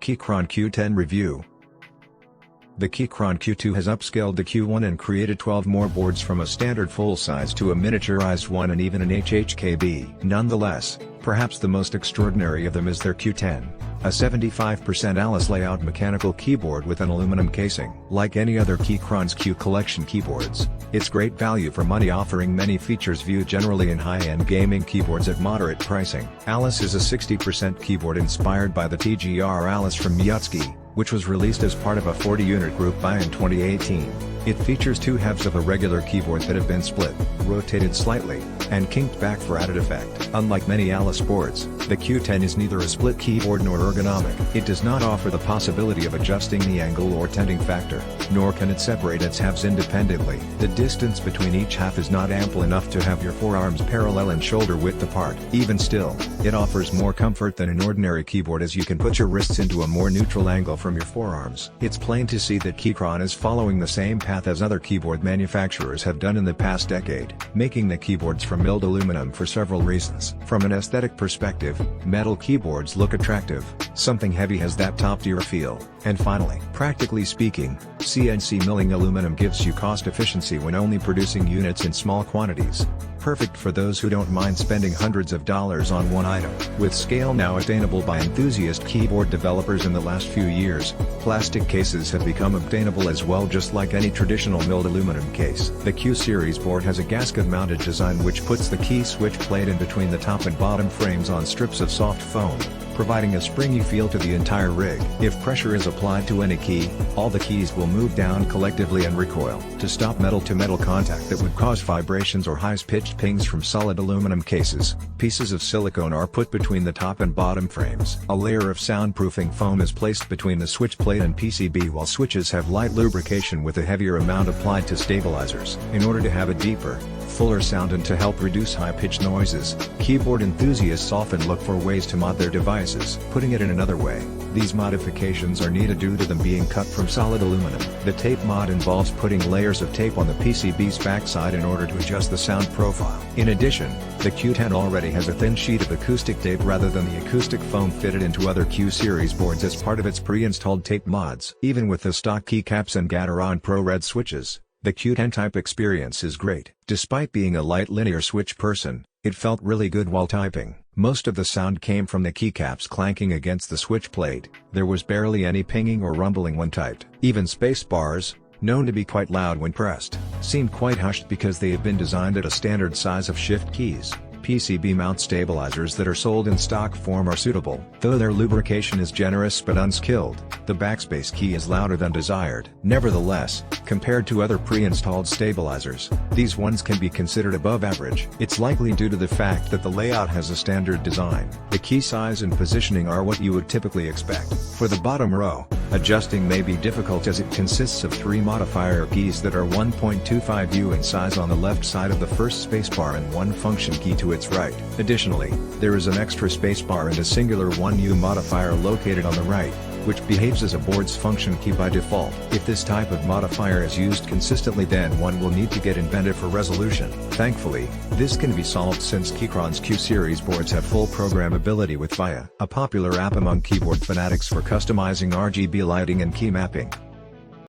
Keychron Q10 Review. The Keychron Q2 has upscaled the Q1 and created 12 more boards from a standard full-size to a miniaturized one and even an HHKB. Nonetheless, perhaps the most extraordinary of them is their Q10, a 75% Alice layout mechanical keyboard with an aluminum casing. Like any other Keychron's Q collection keyboards, it's great value for money, offering many features viewed generally in high-end gaming keyboards at moderate pricing. Alice is a 60% keyboard inspired by the TGR Alice from Miyutsuki, which was released as part of a 40-unit group buy in 2018. It features two halves of a regular keyboard that have been split, rotated slightly, and kinked back for added effect. Unlike many Alice boards, the Q10 is neither a split keyboard nor ergonomic. It does not offer the possibility of adjusting the angle or tenting factor, nor can it separate its halves independently. The distance between each half is not ample enough to have your forearms parallel and shoulder width apart. Even still, it offers more comfort than an ordinary keyboard, as you can put your wrists into a more neutral angle from your forearms. It's plain to see that Keychron is following the same path as other keyboard manufacturers have done in the past decade, making the keyboards from milled aluminum for several reasons. From an aesthetic perspective, metal keyboards look attractive, something heavy has that top-tier feel. And finally, practically speaking, CNC milling aluminum gives you cost efficiency when only producing units in small quantities. Perfect for those who don't mind spending hundreds of dollars on one item. With scale now attainable by enthusiast keyboard developers in the last few years, plastic cases have become obtainable as well, just like any traditional milled aluminum case. The Q series board has a gasket-mounted design which puts the key switch plate in between the top and bottom frames on strips of soft foam, providing a springy feel to the entire rig. If pressure is applied to any key, all the keys will move down collectively and recoil. To stop metal-to-metal contact that would cause vibrations or high-pitched pings from solid aluminum cases, pieces of silicone are put between the top and bottom frames. A layer of soundproofing foam is placed between the switch plate and PCB, while switches have light lubrication with a heavier amount applied to stabilizers. In order to have a deeper, fuller sound and to help reduce high-pitched noises, keyboard enthusiasts often look for ways to mod their devices. Putting it in another way, these modifications are needed due to them being cut from solid aluminum. The tape mod involves putting layers of tape on the PCB's backside in order to adjust the sound profile. In addition, the Q10 already has a thin sheet of acoustic tape rather than the acoustic foam fitted into other Q series boards as part of its pre-installed tape mods. Even with the stock keycaps and Gateron Pro Red switches, the Q10 type experience is great. Despite being a light linear switch person, it felt really good while typing. Most of the sound came from the keycaps clanking against the switch plate. There was barely any pinging or rumbling when typed. Even space bars, known to be quite loud when pressed, seemed quite hushed because they have been designed at a standard size of shift keys. PCB mount stabilizers that are sold in stock form are suitable. Though their lubrication is generous but unskilled, the backspace key is louder than desired. Nevertheless, compared to other pre-installed stabilizers, these ones can be considered above average. It's likely due to the fact that the layout has a standard design. The key size and positioning are what you would typically expect. For the bottom row, adjusting may be difficult as it consists of 3 modifier keys that are 1.25U in size on the left side of the first spacebar and 1 function key to its right. Additionally, there is an extra spacebar and a singular 1U modifier located on the right, which behaves as a board's function key by default. If this type of modifier is used consistently, then one will need to get inventive for resolution. Thankfully, this can be solved since Keychron's Q series boards have full programmability with VIA, a popular app among keyboard fanatics for customizing RGB lighting and key mapping.